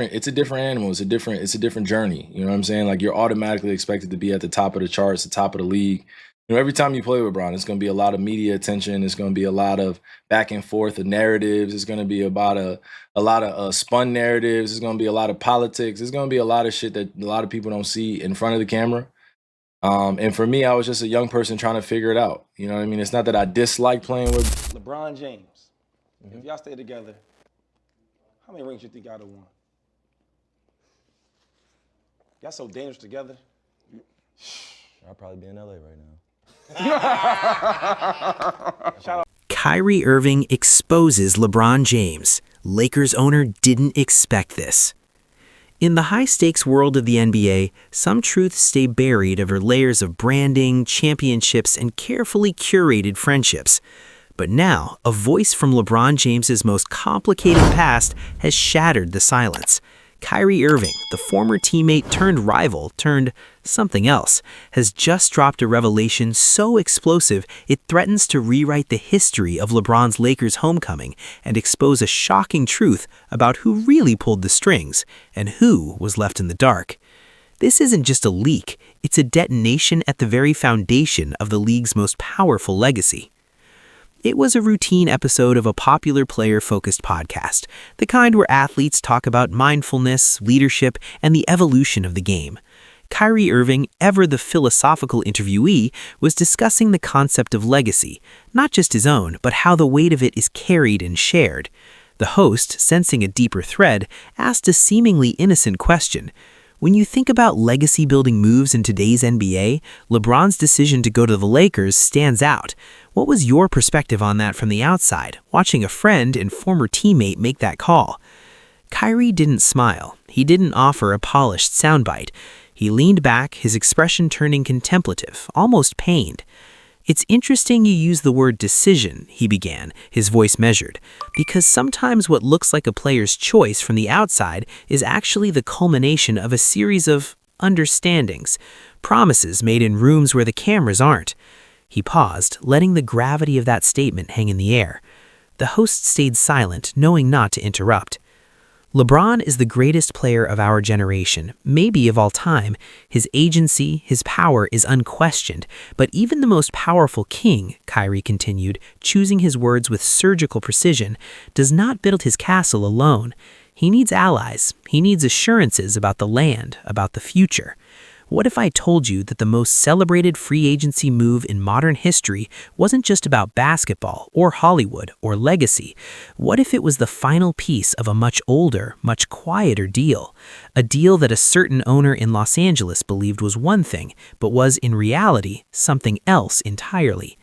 It's a different animal. It's a different journey. You know what I'm saying? Like, you're automatically expected to be at the top of the charts, the top of the league. You know, every time you play with LeBron, it's going to be a lot of media attention. It's going to be a lot of back and forth of narratives. It's going to be about a lot of spun narratives. It's going to be a lot of politics. It's going to be a lot of shit that a lot of people don't see in front of the camera. And for me, I was just a young person trying to figure it out. You know what I mean? It's not that I dislike playing with LeBron James. If y'all stay together, how many rings you think y'all have won? Y'all so dangerous together. I'll probably be in LA right now. Shout out. Kyrie Irving exposes LeBron James. Lakers owner didn't expect this. In the high-stakes world of the NBA, some truths stay buried under layers of branding, championships, and carefully curated friendships. But now, a voice from LeBron James's most complicated past has shattered the silence. Kyrie Irving, the former teammate turned rival turned something else, has just dropped a revelation so explosive it threatens to rewrite the history of LeBron's Lakers homecoming and expose a shocking truth about who really pulled the strings and who was left in the dark. This isn't just a leak, it's a detonation at the very foundation of the league's most powerful legacy. It was a routine episode of a popular player-focused podcast, the kind where athletes talk about mindfulness, leadership, and the evolution of the game. Kyrie Irving, ever the philosophical interviewee, was discussing the concept of legacy, not just his own, but how the weight of it is carried and shared. The host, sensing a deeper thread, asked a seemingly innocent question. When you think about legacy-building moves in today's NBA, LeBron's decision to go to the Lakers stands out. What was your perspective on that from the outside, watching a friend and former teammate make that call? Kyrie didn't smile. He didn't offer a polished soundbite. He leaned back, his expression turning contemplative, almost pained. "It's interesting you use the word decision," he began, his voice measured, "because sometimes what looks like a player's choice from the outside is actually the culmination of a series of understandings, promises made in rooms where the cameras aren't." He paused, letting the gravity of that statement hang in the air. The host stayed silent, knowing not to interrupt. LeBron is the greatest player of our generation, maybe of all time. His agency, his power is unquestioned. But even the most powerful king, Kyrie continued, choosing his words with surgical precision, does not build his castle alone. He needs allies. He needs assurances about the land, about the future. What if I told you that the most celebrated free agency move in modern history wasn't just about basketball or Hollywood or legacy? What if it was the final piece of a much older, much quieter deal? A deal that a certain owner in Los Angeles believed was one thing, but was in reality something else entirely.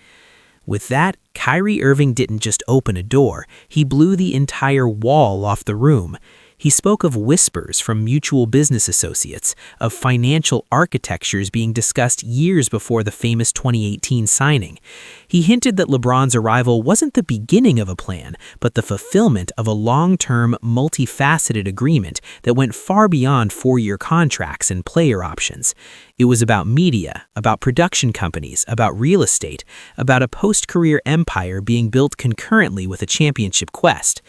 With that, Kyrie Irving didn't just open a door, he blew the entire wall off the room. He spoke of whispers from mutual business associates, of financial architectures being discussed years before the famous 2018 signing. He hinted that LeBron's arrival wasn't the beginning of a plan, but the fulfillment of a long-term, multifaceted agreement that went far beyond four-year contracts and player options. It was about media, about production companies, about real estate, about a post-career empire being built concurrently with a championship quest.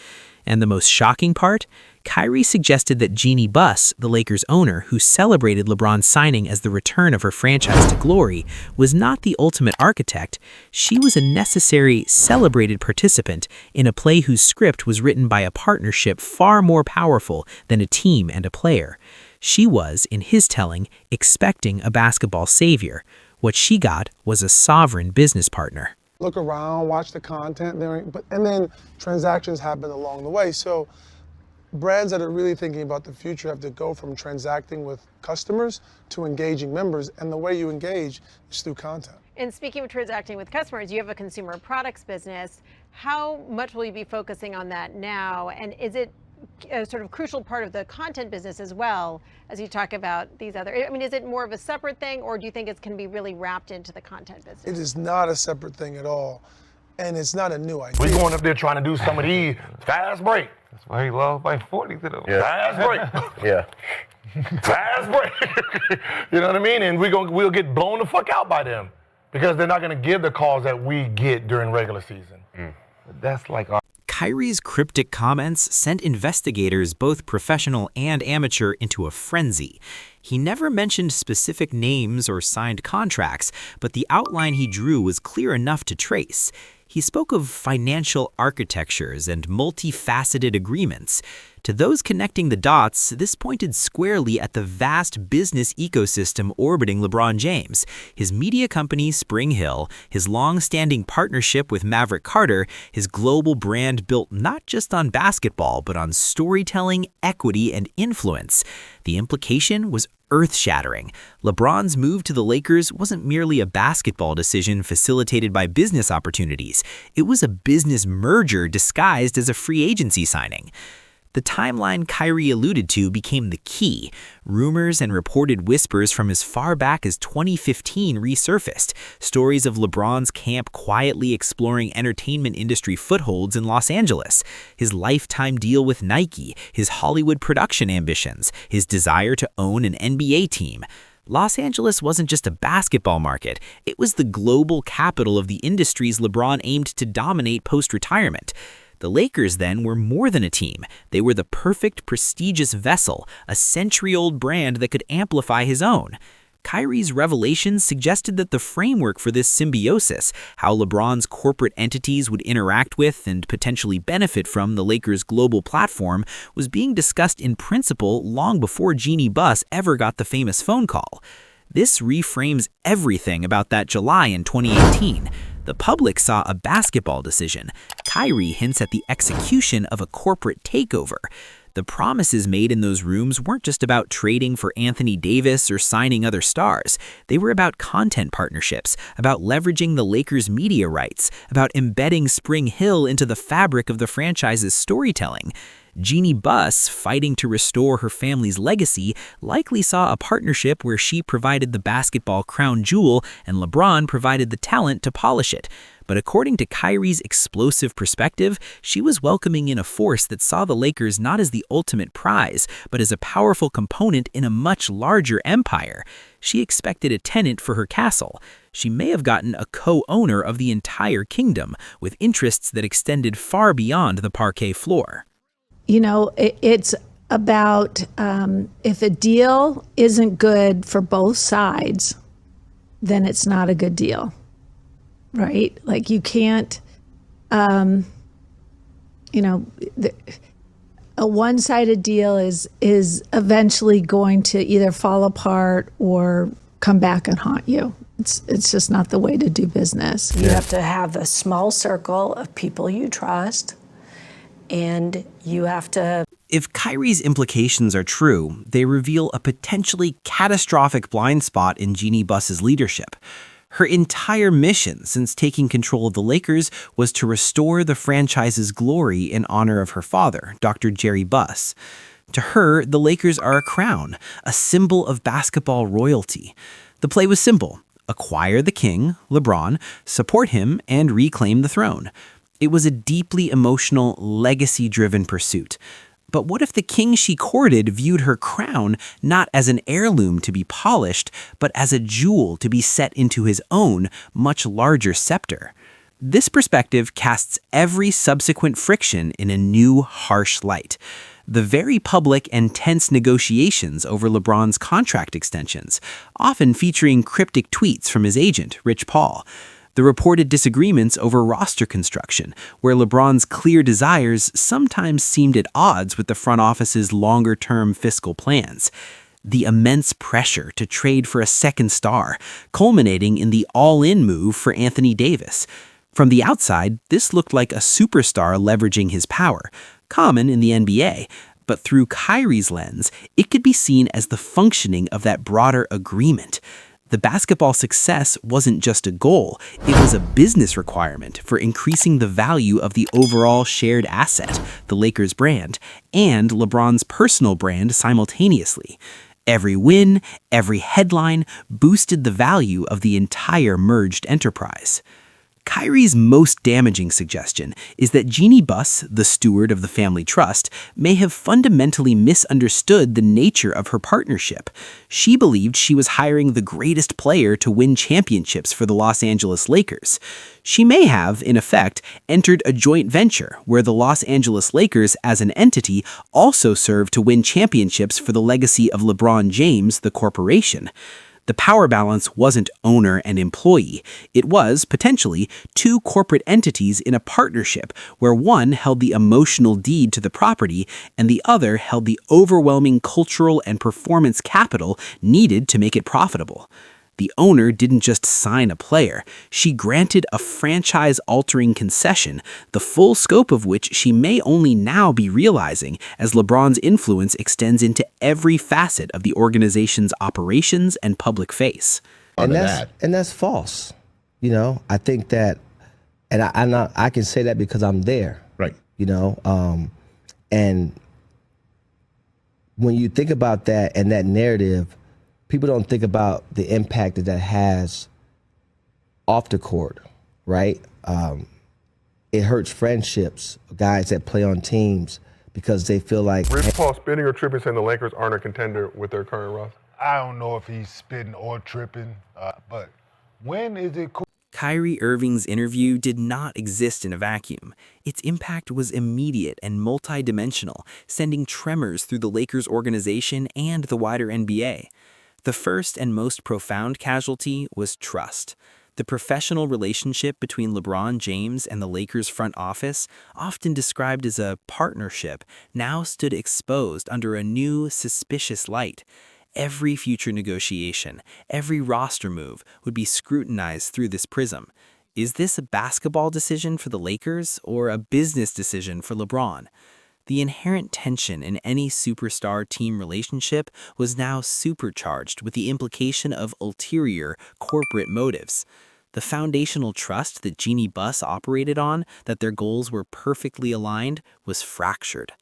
And the most shocking part? Kyrie suggested that Jeanie Buss, the Lakers owner who celebrated LeBron's signing as the return of her franchise to glory, was not the ultimate architect. She was a necessary, celebrated participant in a play whose script was written by a partnership far more powerful than a team and a player. She was, in his telling, expecting a basketball savior. What she got was a sovereign business partner. Look around, watch the content, and then transactions happen along the way. So brands that are really thinking about the future have to go from transacting with customers to engaging members, and the way you engage is through content. And speaking of transacting with customers, you have a consumer products business. How much will you be focusing on that now? And is it a sort of crucial part of the content business as well, as you talk about these other, I mean, is it more of a separate thing, or do you think it's can be really wrapped into the content business? It is not a separate thing at all, and it's not a new idea. We're going up there trying to do some of these fast break. That's why he loves by 40 to them. Yeah. Fast break. Yeah. Fast break. You know what I mean? And we'll get blown the fuck out by them because they're not going to give the calls that we get during regular season. That's like our Kyrie's cryptic comments sent investigators, both professional and amateur, into a frenzy. He never mentioned specific names or signed contracts, but the outline he drew was clear enough to trace. He spoke of financial architectures and multifaceted agreements. To those connecting the dots, this pointed squarely at the vast business ecosystem orbiting LeBron James, his media company Spring Hill, his long-standing partnership with Maverick Carter, his global brand built not just on basketball, but on storytelling, equity, and influence. The implication was earth-shattering. LeBron's move to the Lakers wasn't merely a basketball decision facilitated by business opportunities. It was a business merger disguised as a free agency signing. The timeline Kyrie alluded to became the key. Rumors and reported whispers from as far back as 2015 resurfaced. Stories of LeBron's camp quietly exploring entertainment industry footholds in Los Angeles, his lifetime deal with Nike, his Hollywood production ambitions, his desire to own an NBA team. Los Angeles wasn't just a basketball market, it was the global capital of the industries LeBron aimed to dominate post-retirement. The Lakers, then, were more than a team. They were the perfect, prestigious vessel, a century-old brand that could amplify his own. Kyrie's revelations suggested that the framework for this symbiosis, how LeBron's corporate entities would interact with and potentially benefit from the Lakers' global platform, was being discussed in principle long before Jeanie Buss ever got the famous phone call. This reframes everything about that July in 2018. The public saw a basketball decision. Kyrie hints at the execution of a corporate takeover. The promises made in those rooms weren't just about trading for Anthony Davis or signing other stars. They were about content partnerships, about leveraging the Lakers' media rights, about embedding Spring Hill into the fabric of the franchise's storytelling. Jeanie Buss, fighting to restore her family's legacy, likely saw a partnership where she provided the basketball crown jewel and LeBron provided the talent to polish it. But according to Kyrie's explosive perspective, she was welcoming in a force that saw the Lakers not as the ultimate prize, but as a powerful component in a much larger empire. She expected a tenant for her castle. She may have gotten a co-owner of the entire kingdom, with interests that extended far beyond the parquet floor. You know, it's about if a deal isn't good for both sides, then it's not a good deal, right? Like you can't, a one-sided deal is eventually going to either fall apart or come back and haunt you. It's just not the way to do business. You have to have a small circle of people you trust. And you have to... If Kyrie's implications are true, they reveal a potentially catastrophic blind spot in Jeanie Buss's leadership. Her entire mission since taking control of the Lakers was to restore the franchise's glory in honor of her father, Dr. Jeanie Buss. To her, the Lakers are a crown, a symbol of basketball royalty. The play was simple: acquire the king, LeBron, support him, and reclaim the throne. It was a deeply emotional, legacy-driven pursuit. But what if the king she courted viewed her crown not as an heirloom to be polished, but as a jewel to be set into his own, much larger scepter? This perspective casts every subsequent friction in a new, harsh light. The very public and tense negotiations over LeBron's contract extensions, often featuring cryptic tweets from his agent, Rich Paul. The reported disagreements over roster construction, where LeBron's clear desires sometimes seemed at odds with the front office's longer-term fiscal plans. The immense pressure to trade for a second star, culminating in the all-in move for Anthony Davis. From the outside, this looked like a superstar leveraging his power, common in the NBA, but through Kyrie's lens, it could be seen as the functioning of that broader agreement. The basketball success wasn't just a goal, it was a business requirement for increasing the value of the overall shared asset, the Lakers brand, and LeBron's personal brand simultaneously. Every win, every headline boosted the value of the entire merged enterprise. Kyrie's most damaging suggestion is that Jeanie Buss, the steward of the family trust, may have fundamentally misunderstood the nature of her partnership. She believed she was hiring the greatest player to win championships for the Los Angeles Lakers. She may have, in effect, entered a joint venture where the Los Angeles Lakers as an entity also served to win championships for the legacy of LeBron James, the corporation. The power balance wasn't owner and employee. It was, potentially, two corporate entities in a partnership where one held the emotional deed to the property and the other held the overwhelming cultural and performance capital needed to make it profitable. The owner didn't just sign a player. She granted a franchise-altering concession, the full scope of which she may only now be realizing as LeBron's influence extends into every facet of the organization's operations and public face. And that's false. You know, I think that, and I can say that because I'm there. Right. You know, and when you think about that and that narrative, people don't think about the impact that that has off the court, right? It hurts friendships, guys that play on teams, because they feel like... Rich Paul spitting or tripping saying the Lakers aren't a contender with their current roster? I don't know if he's spitting or tripping, but when is it cool? Kyrie Irving's interview did not exist in a vacuum. Its impact was immediate and multidimensional, sending tremors through the Lakers organization and the wider NBA. The first and most profound casualty was trust. The professional relationship between LeBron James and the Lakers front office, often described as a partnership, now stood exposed under a new, suspicious light. Every future negotiation, every roster move would be scrutinized through this prism. Is this a basketball decision for the Lakers or a business decision for LeBron? The inherent tension in any superstar-team relationship was now supercharged with the implication of ulterior corporate motives. The foundational trust that Jeanie Buss operated on, that their goals were perfectly aligned, was fractured.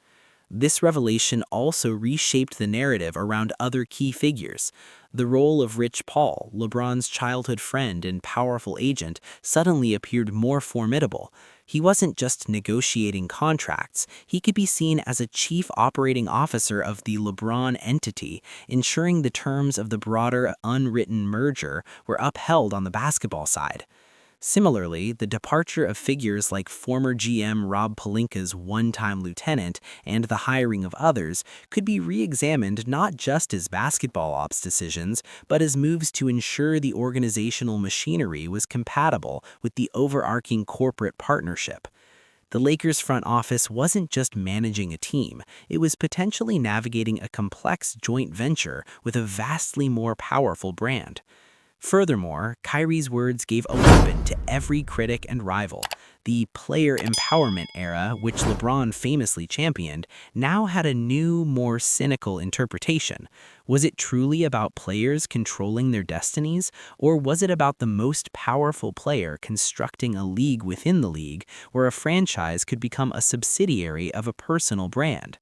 This revelation also reshaped the narrative around other key figures. The role of Rich Paul, LeBron's childhood friend and powerful agent, suddenly appeared more formidable. He wasn't just negotiating contracts. He could be seen as a chief operating officer of the LeBron entity, ensuring the terms of the broader unwritten merger were upheld on the basketball side. Similarly, the departure of figures like former GM Rob Pelinka's one-time lieutenant and the hiring of others could be re-examined not just as basketball ops decisions, but as moves to ensure the organizational machinery was compatible with the overarching corporate partnership. The Lakers front office wasn't just managing a team, it was potentially navigating a complex joint venture with a vastly more powerful brand. Furthermore, Kyrie's words gave a weapon to every critic and rival. The player empowerment era, which LeBron famously championed, now had a new, more cynical interpretation. Was it truly about players controlling their destinies, or was it about the most powerful player constructing a league within the league where a franchise could become a subsidiary of a personal brand?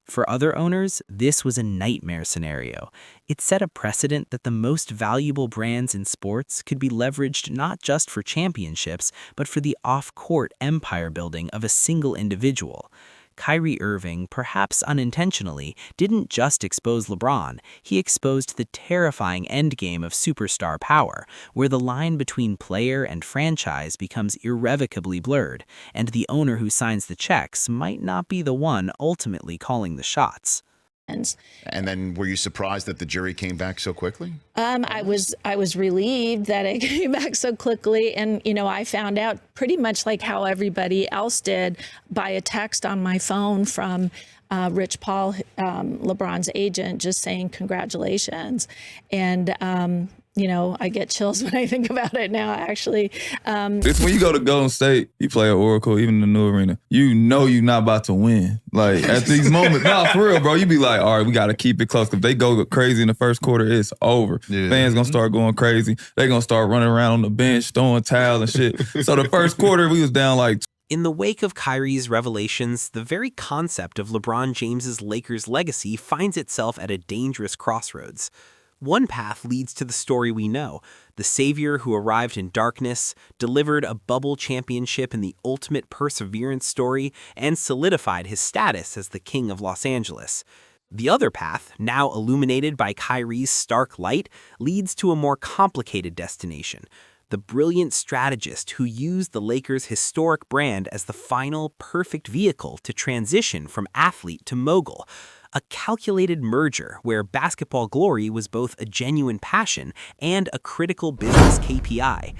For other owners, this was a nightmare scenario. It set a precedent that the most valuable brands in sports could be leveraged not just for championships, but for the off-court empire building of a single individual. Kyrie Irving, perhaps unintentionally, didn't just expose LeBron, he exposed the terrifying endgame of superstar power, where the line between player and franchise becomes irrevocably blurred, and the owner who signs the checks might not be the one ultimately calling the shots. And then were you surprised that the jury came back so quickly? I was relieved that it came back so quickly. And, you know, I found out pretty much like how everybody else did by a text on my phone from Rich Paul, LeBron's agent, just saying congratulations. And, you know, I get chills when I think about it now, actually. It's when you go to Golden State, you play at Oracle, even in the new arena, you know you're not about to win. Like, at these moments, nah, for real, bro, you be like, all right, we got to keep it close. If they go crazy in the first quarter, it's over. Yeah. Fans going to start going crazy. They going to start running around on the bench, throwing towels and shit. So the first quarter, we was down like... In the wake of Kyrie's revelations, the very concept of LeBron James's Lakers legacy finds itself at a dangerous crossroads. One path leads to the story we know, the savior who arrived in darkness, delivered a bubble championship in the ultimate perseverance story, and solidified his status as the king of Los Angeles. The other path, now illuminated by Kyrie's stark light, leads to a more complicated destination, the brilliant strategist who used the Lakers' historic brand as the final perfect vehicle to transition from athlete to mogul, a calculated merger where basketball glory was both a genuine passion and a critical business KPI.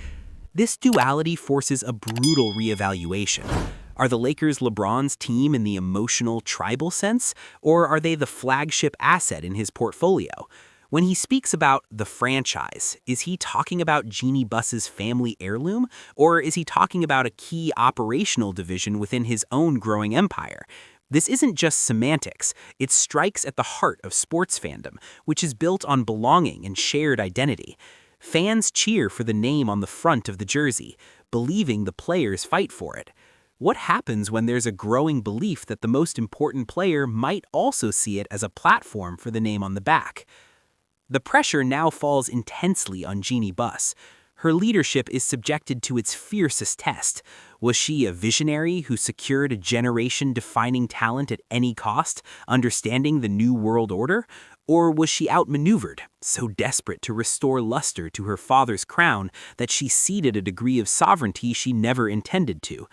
This duality forces a brutal reevaluation. Are the Lakers LeBron's team in the emotional, tribal sense, or are they the flagship asset in his portfolio? When he speaks about the franchise, is he talking about Jeanie Buss's family heirloom, or is he talking about a key operational division within his own growing empire? This isn't just semantics, it strikes at the heart of sports fandom, which is built on belonging and shared identity. Fans cheer for the name on the front of the jersey, believing the players fight for it. What happens when there's a growing belief that the most important player might also see it as a platform for the name on the back? The pressure now falls intensely on Jeanie Buss. Her leadership is subjected to its fiercest test. Was she a visionary who secured a generation-defining talent at any cost, understanding the new world order? Or was she outmaneuvered, so desperate to restore luster to her father's crown that she ceded a degree of sovereignty she never intended to?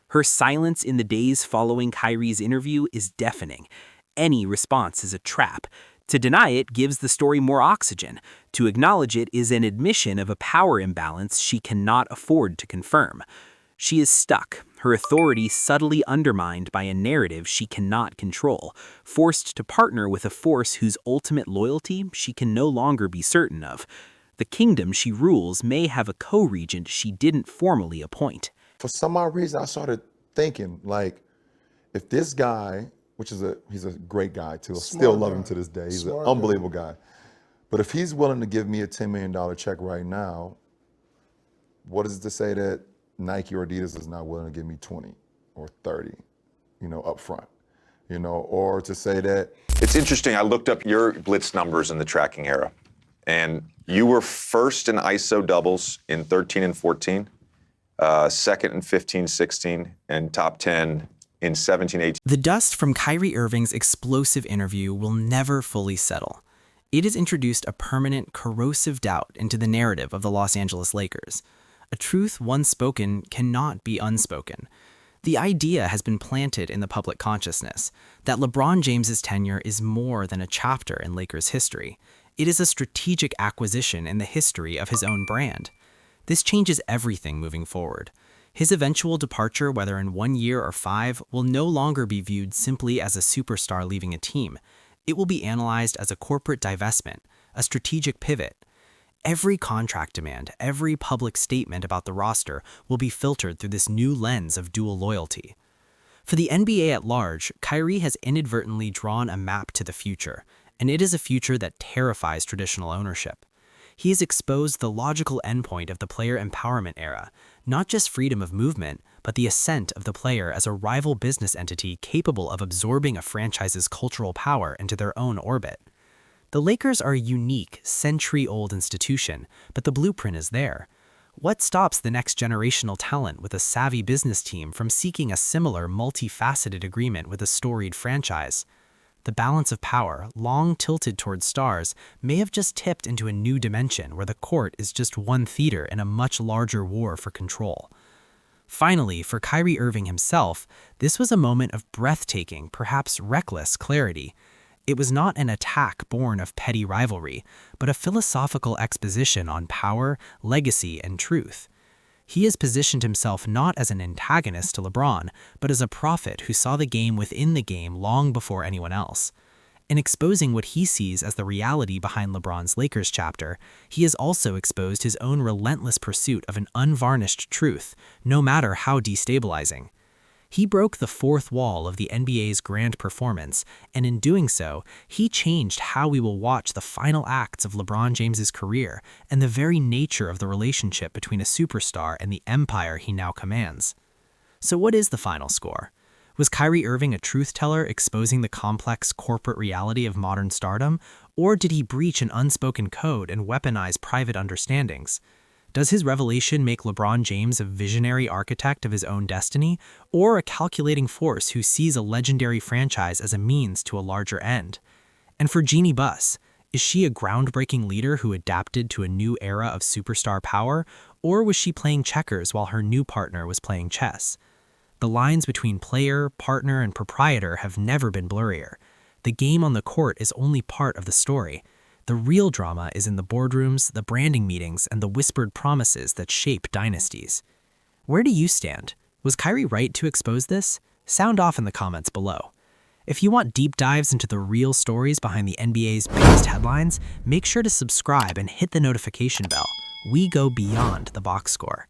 Her silence in the days following Kyrie's interview is deafening. Any response is a trap. To deny it gives the story more oxygen. To acknowledge it is an admission of a power imbalance she cannot afford to confirm. She is stuck, her authority subtly undermined by a narrative she cannot control, forced to partner with a force whose ultimate loyalty she can no longer be certain of. The kingdom she rules may have a co-regent she didn't formally appoint. For some odd reason, I started thinking, like, if this guy, he's a great guy too, I still love him to this day, he's an unbelievable guy. But if he's willing to give me a $10 million check right now, what is it to say that Nike or Adidas is not willing to give me 20 or 30, up front, or to say that. It's interesting, I looked up your blitz numbers in the tracking era, and you were first in ISO doubles in 13 and 14, second in 15, 16, and top 10 in 17, 18. The dust from Kyrie Irving's explosive interview will never fully settle. It has introduced a permanent, corrosive doubt into the narrative of the Los Angeles Lakers. A truth once spoken cannot be unspoken. The idea has been planted in the public consciousness that LeBron James's tenure is more than a chapter in Lakers history. It is a strategic acquisition in the history of his own brand. This changes everything moving forward. His eventual departure, whether in 1 year or 5, will no longer be viewed simply as a superstar leaving a team. It will be analyzed as a corporate divestment, a strategic pivot. Every contract demand, every public statement about the roster will be filtered through this new lens of dual loyalty. For the NBA at large, Kyrie has inadvertently drawn a map to the future, and it is a future that terrifies traditional ownership. He has exposed the logical endpoint of the player empowerment era, not just freedom of movement, but the ascent of the player as a rival business entity capable of absorbing a franchise's cultural power into their own orbit. The Lakers are a unique, century-old institution, but the blueprint is there. What stops the next generational talent with a savvy business team from seeking a similar multifaceted agreement with a storied franchise? The balance of power, long tilted towards stars, may have just tipped into a new dimension where the court is just one theater in a much larger war for control. Finally, for Kyrie Irving himself, this was a moment of breathtaking, perhaps reckless clarity. It was not an attack born of petty rivalry, but a philosophical exposition on power, legacy, and truth. He has positioned himself not as an antagonist to LeBron, but as a prophet who saw the game within the game long before anyone else. In exposing what he sees as the reality behind LeBron's Lakers chapter, he has also exposed his own relentless pursuit of an unvarnished truth, no matter how destabilizing. He broke the fourth wall of the NBA's grand performance, and in doing so, he changed how we will watch the final acts of LeBron James's career and the very nature of the relationship between a superstar and the empire he now commands. So what is the final score? Was Kyrie Irving a truth teller exposing the complex corporate reality of modern stardom, or did he breach an unspoken code and weaponize private understandings? Does his revelation make LeBron James a visionary architect of his own destiny, or a calculating force who sees a legendary franchise as a means to a larger end? And for Jeanie Buss, is she a groundbreaking leader who adapted to a new era of superstar power, or was she playing checkers while her new partner was playing chess? The lines between player, partner, and proprietor have never been blurrier. The game on the court is only part of the story. The real drama is in the boardrooms, the branding meetings, and the whispered promises that shape dynasties. Where do you stand? Was Kyrie right to expose this? Sound off in the comments below. If you want deep dives into the real stories behind the NBA's biggest headlines, make sure to subscribe and hit the notification bell. We go beyond the box score.